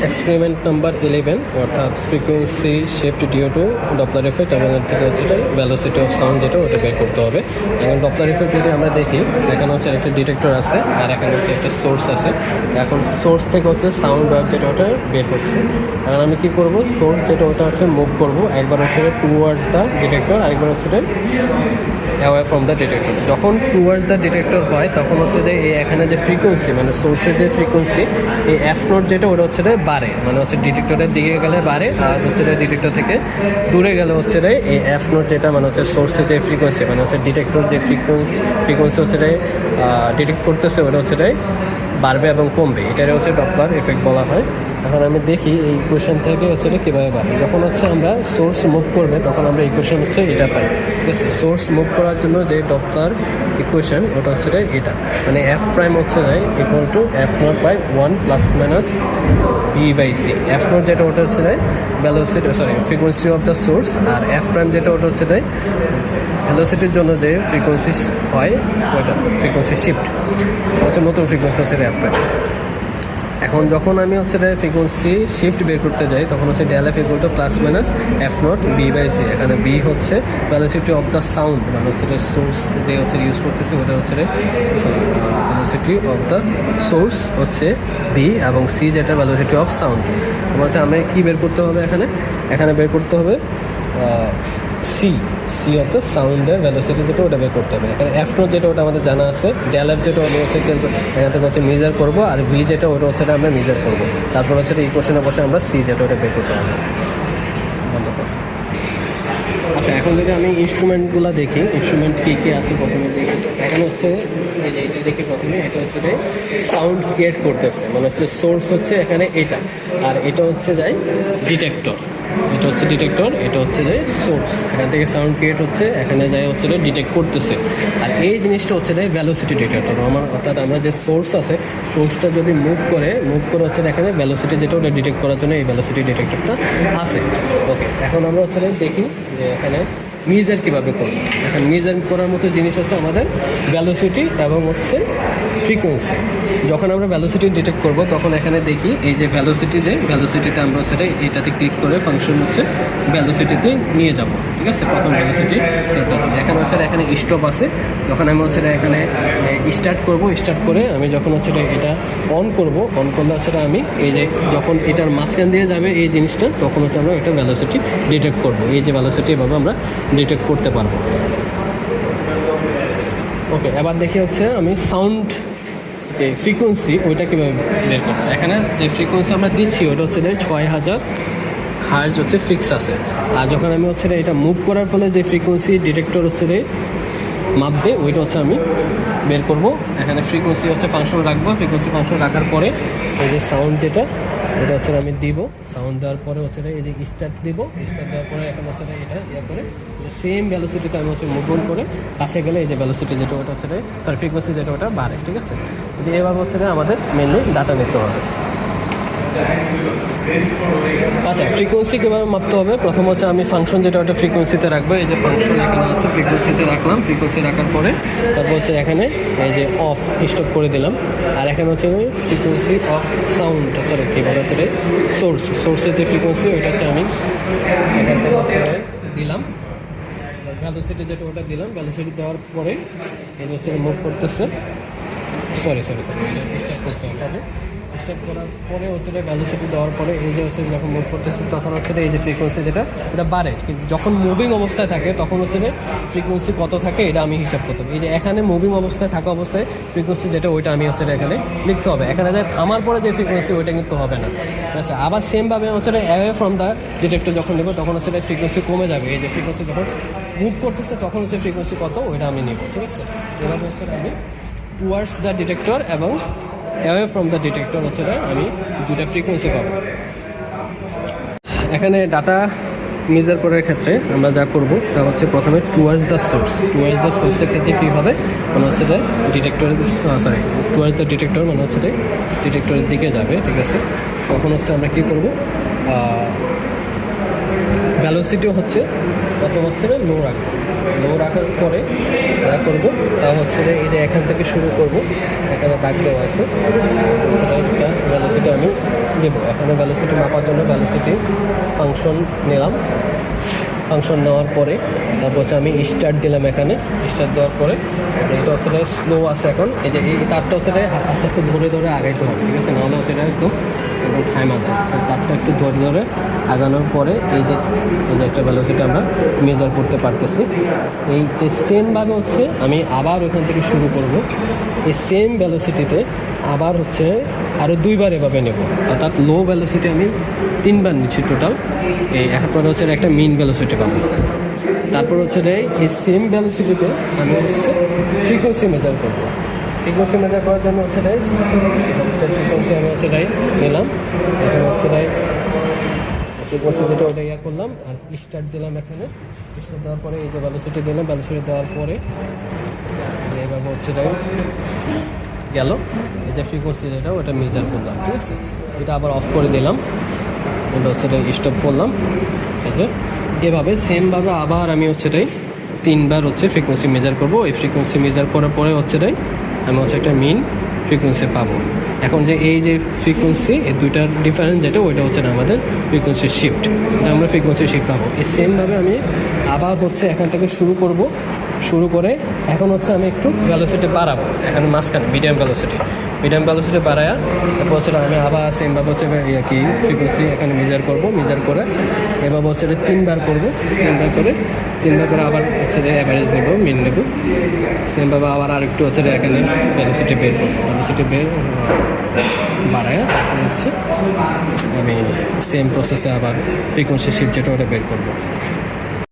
Experiment number 11 অর্থাৎ frequency shift due to Doppler effect এবং এর থেকে হচ্ছে ভেলোসিটি অফ সাউন্ড যেটা ওটা বের করতে হবে। এবং ডপলার এফেক্ট যদি আমরা দেখি এখানে হচ্ছে একটা ডিটেক্টর আছে আর এখানে হচ্ছে একটা সোর্স আছে। এখন সোর্স থেকে হচ্ছে সাউন্ড ওয়েভ যেটা ওটা বের হচ্ছে। এখন আমি কী করবো, সোর্স যেটা ওটা হচ্ছে মুভ করবো, একবার হচ্ছে টুয়ার্ডস দ্য ডিটেক্টর, আরেকবার হচ্ছে অ্যাওয়ে ফ্রম দ্য ডিটেক্টর। যখন টুয়ার্ডস দ্য ডিটেক্টর হয় তখন হচ্ছে যে এই এখানে যে ফ্রিকোয়েন্সি মানে সোর্সের যে ফ্রিকোয়েন্সি এই এফ নোট যেটা ওটা হচ্ছে বাড়ে, মানে হচ্ছে ডিটেক্টরের দিকে গেলে বাড়ে, আর হচ্ছে ডিটেক্টর থেকে দূরে গেলে হচ্ছে এই এফ নোট যেটা মানে হচ্ছে সোর্সের যে ফ্রিকোয়েন্সি মানে হচ্ছে ডিটেক্টর যে ফ্রিকোয়েন্সি হচ্ছে ডিটেক্ট করতেছে ওটা হচ্ছে বাড়বে এবং কমবে। এটারে হচ্ছে ডপলার এফেক্ট বলা হয়। এখন আমি দেখি এই ইকুয়েশন থেকে হচ্ছে কীভাবে বাড়ে। যখন হচ্ছে আমরা সোর্স মুভ করবে তখন আমরা ইকুয়েশন হচ্ছে এটা পাই, ঠিক আছে। সোর্স মুভ করার জন্য যে ডপলার ইকুয়েশন ওটা হচ্ছে এটা, মানে এফ প্রাইম হচ্ছে equal to F not by 1 plus minus B by C. F not যেটা ওটা হচ্ছে velocity frequency of the source, আর এফ প্রাইম যেটা ওটা হচ্ছে ভেলোসিটির জন্য যে ফ্রিকোয়েন্সি হয় ওইটা ফ্রিকোয়েন্সি শিফট হচ্ছে নতুন ফ্রিকোয়েন্সি হচ্ছে এফ প্রাইম। এখন যখন আমি হচ্ছে ফ্রিকোয়েন্সি শিফট বের করতে যাই তখন হচ্ছে del F equal to plus minus F not B by C. এখানে বি হচ্ছে ভেলোসিটি অফ দ্য সাউন্ড, মানে হচ্ছে সোর্স যে হচ্ছে ইউজ করতেছি ওটা হচ্ছে ভেলোসিটি অফ দ্য সোর্স হচ্ছে বি, এবং সি যেটা ভেলোসিটি অফ সাউন্ড। হচ্ছে আমি কী বের করতে হবে এখানে বের করতে হবে সি অর্থাৎ সাউন্ডের ভেলোসিটি যেটা ওটা বের করতে হবে। এখানে এফ নোট যেটা ওটা আমাদের জানা আছে, ডেল এফ যেটা ওটা হচ্ছে কিন্তু এখান থেকে হচ্ছে মেজার করবো, আর ভি যেটা ওটা হচ্ছে আমরা মেজার করবো। তারপর হচ্ছে ইকুয়েশনে বসে আমরা সি যেটা ওটা বের করতে হবে। আচ্ছা, এখন যদি আমি ইনস্ট্রুমেন্টগুলো দেখি, ইনস্ট্রুমেন্ট কী কী আছে প্রথমে দেখি। এখানে হচ্ছে এই যে এটা দেখি প্রথমে, এটা হচ্ছে সাউন্ড ক্রিয়েট করতেছে, মানে হচ্ছে সোর্স হচ্ছে এখানে এটা, আর এটা হচ্ছে ডিটেক্টর। এটা হচ্ছে ডিটেক্টর, এটা হচ্ছে সোর্স। এখান থেকে সাউন্ড ক্রিয়েট হচ্ছে, এখানে হচ্ছে ডিটেক্ট করতেছে। আর এই জিনিসটা হচ্ছে ভেলোসিটি ডিটেক্টর। অর্থাৎ আমরা যে সোর্স আছে, সোর্সটা যদি মুভ করে হচ্ছে এখানে ভেলোসিটি যেটা ওটা ডিটেক্ট করার জন্য এই ভেলোসিটি ডিটেক্টরটা আছে। ওকে, এখন আমরা হচ্ছে দেখি যে এখানে মেজার কীভাবে করব। এখন মেজার করার মতো জিনিস আছে আমাদের ভেলোসিটি এবং হচ্ছে ফ্রিকোয়েন্সি। যখন আমরা ভেলোসিটি ডিটেক্ট করব তখন এখানে দেখি এই যে ভেলোসিটিতে আমরা হচ্ছে এটাতে ক্লিক করে ফাংশন হচ্ছে ভেলোসিটিতে নিয়ে যাব, ঠিক আছে। প্রথম ভেলোসিটি এখানে হচ্ছে এখানে স্টপ আছে। যখন আমি হচ্ছে এখানে স্টার্ট করে আমি যখন হচ্ছে এটা অন করলে হচ্ছে আমি এই যে যখন এটার মাঝখান দিয়ে যাবে এই জিনিসটা তখন হচ্ছে আমরা এটা ভেলোসিটি ডিটেক্ট করব। এই যে ভেলোসিটি এভাবে আমরা ডিটেক্ট করতে পারবো। ওকে, এবার দেখি হচ্ছে আমি সাউন্ড যে ফ্রিকোয়েন্সি ওইটা কীভাবে বের করবো। এখানে যে ফ্রিকোয়েন্সি আমরা দিচ্ছি ওটা হচ্ছে 6000 হার্জ হচ্ছে ফিক্স আছে। আর যখন আমি হচ্ছে এটা মুভ করার ফলে যে ফ্রিকোয়েন্সি ডিটেক্টর হচ্ছে মাপবে ওইটা হচ্ছে আমি বের করব। এখানে ফ্রিকোয়েন্সি হচ্ছে ফাংশন রাখবো। ফ্রিকোয়েন্সি ফাংশন রাখার পরে এই যে সাউন্ড যেটা ওটা হচ্ছে আমি দিব। সাউন্ড দেওয়ার পরে হচ্ছে এই যে স্টার্ট দিব। স্টার্ট দেওয়ার পরে এখন হচ্ছে এটা করে যে সেম ভ্যালোসিটিতে আমি হচ্ছে মুভ অন করে কাছে গেলে এই যে ভ্যালোসিটি যেটা ওটা হচ্ছে ফ্রিকোয়েন্সি যেটা ওটা বাড়ে, ঠিক আছে। যে এভাবে হচ্ছে আমাদের মেনলি ডাটা নিতে হবে। আচ্ছা, ফ্রিকোয়েন্সি কীভাবে মাপতে হবে। প্রথম হচ্ছে আমি ফাংশন যেটা ওটা ফ্রিকোয়েন্সিতে রাখবো। এই যে ফাংশন এখানে আছে, ফ্রিকোয়েন্সিতে রাখলাম। ফ্রিকোয়েন্সি রাখার পরে তারপর হচ্ছে এখানে এই যে অফ স্টপ করে দিলাম। আর এখানে হচ্ছে ফ্রিকোয়েন্সি অফ সাউন্ড কী বলা হচ্ছে সোর্সের যে ফ্রিকোয়েন্সি ওইটা হচ্ছে আমি এখান থেকে হচ্ছে দিলাম। ভ্যালোসিটি যেটা ওটা দিলাম। ভ্যালোসিটি দেওয়ার পরে এই হচ্ছে মুভ করতেছে। সরি স্টার্ট করতে হবে। স্টার্ট করার পরে হচ্ছে ভ্যালোসিটি দেওয়ার পরে এই যে হচ্ছে যখন মুভ করতেছে তখন হচ্ছে এই যে ফ্রিকোয়েন্সি যেটা এটা বাড়ে। কিন্তু যখন মুভিং অবস্থায় থাকে তখন হচ্ছে ফ্রিকোয়েন্সি কত থাকে এটা আমি হিসাব করতে হবে। এই যে এখানে মুভিং অবস্থায় থাকা অবস্থায় ফ্রিকোয়েন্সি যেটা ওইটা আমি হচ্ছে এখানে লিখতে হবে। এখানে যে থামার পরে যে ফ্রিকোয়েন্সি ওইটা কিন্তু হবে না, ঠিক আছে। আবার সেমভাবে হচ্ছে অ্যাওয়ে ফ্রম দ্য ডিটেক্টর যখন নেব তখন হচ্ছে ফ্রিকোয়েন্সি কমে যাবে। এই যে ফ্রিকোয়েন্সি যখন মুভ করতেছে তখন হচ্ছে ফ্রিকোয়েন্সি কত ওইটা আমি নেব, ঠিক আছে। এভাবে হচ্ছে আমি টুয়ার্ডস দ্য ডিটেক্টর এবং অ্যাওয়ে ফ্রম দ্য ডিটেক্টর হচ্ছে আমি দুটা ফ্রিকোয়েন্সি পাবো। এখানে ডাটা মেজার করার ক্ষেত্রে আমরা যা করব তা হচ্ছে প্রথমে টুয়ার্ডস দ্য সোর্সের ক্ষেত্রে কী হবে, মানে হচ্ছে টুয়ার্ডস দ্য ডিটেক্টর মানে হচ্ছে ডিটেক্টরের দিকে যাবে, ঠিক আছে। তখন হচ্ছে আমরা কী করব, ভ্যালোসিটিও হচ্ছে অথবা হচ্ছে লো রাখবো। লো রাখার পরে যা করবো তা হচ্ছে এই যে এখান থেকে শুরু করব, এখানে দাগ দেওয়া আছে, সেটা একটা ভ্যালোসিটি আমি দেবো। এখানে ভ্যালোসিটি মাপার জন্য ভ্যালোসিটি ফাংশন নিলাম। ফাংশন নেওয়ার পরে তারপর হচ্ছে আমি স্টার্ট দিলাম। এখানে স্টার্ট দেওয়ার পরে এটা হচ্ছে স্লো আছে এখন, এই যে এই তারটা হচ্ছে আস্তে আস্তে ধরে ধরে আগাইতে হবে, ঠিক আছে? নাহলে হচ্ছে এটা একদম থাইমা দেয়। সো তারটা একটু ধরে ধরে আগানোর পরে এই যে একটা ভ্যালোসিটি আমরা মেজার করতে পারতেছি। এই যে সেমভাবে হচ্ছে আমি আবার ওখান থেকে শুরু করব, এই সেম ভ্যালোসিটিতে আবার হচ্ছে আরও 2বার এভাবে নেব, অর্থাৎ লো ভ্যালোসিটি আমি 3বার নিচ্ছি টোটাল। এই এরপরে হচ্ছে একটা মিন ভ্যালোসিটি পাবো। তারপর হচ্ছে এই সেম ভ্যালোসিটিতে আমি হচ্ছে ফ্রিকোয়েন্সি মেজার করবো। ফ্রিকোয়েন্সি মেজার করার জন্য হচ্ছে ফ্রিকোয়েন্সি আমি হচ্ছে নিলাম। এখানে হচ্ছে ফ্রিকোয়েন্সি যেটা ওটা করলাম আর স্টার্ট দিলাম। এখানে স্টার্ট দেওয়ার পরে এই যে ভ্যালোসিটি দিলাম, ভ্যালোসিটি দেওয়ার পরে এইভাবে হচ্ছে গেল। এই যে ফ্রিকোয়েন্সি যেটা ওটা মেজার করলাম, ঠিক আছে? এটা আবার অফ করে দিলাম, ওটা হচ্ছে স্টপ করলাম। এই যে এভাবে সেমভাবে আবার আমি হচ্ছে 3বার হচ্ছে ফ্রিকোয়েন্সি মেজার করব। এই ফ্রিকোয়েন্সি মেজার করার পরে হচ্ছে আমি হচ্ছে একটা মিন ফ্রিকোয়েন্সি পাবো। এখন যে এই যে ফ্রিকোয়েন্সি, এই দুইটার ডিফারেন্স যেটা ওইটা হচ্ছে আমাদের ফ্রিকোয়েন্সি শিফট, এটা আমরা ফ্রিকোয়েন্সি শিফট পাবো। এই সেমভাবে আমি আবার হচ্ছে এখান থেকে শুরু করে এখন হচ্ছে আমি একটু ভ্যালোসিটি বাড়াবো। এখানে মাঝখানে মিডিয়াম ভ্যালোসিটি বাড়ায়া তারপর হচ্ছে আমি আবার সেমভাবে হচ্ছে কি ফ্রিকোয়েন্সি এখানে মেজার করে এভাবে হচ্ছে 3বার করবো। 3বার করে আবার হচ্ছে অ্যাভারেজ নেব, মিন নেব। সেমভাবে আবার আরেকটু হচ্ছে এখানে ভ্যালোসিটি বের বাড়ায় হচ্ছে আমি সেম প্রসেসে আবার ফ্রিকোয়েন্সি শিফট যেটা ওটা বের করবো।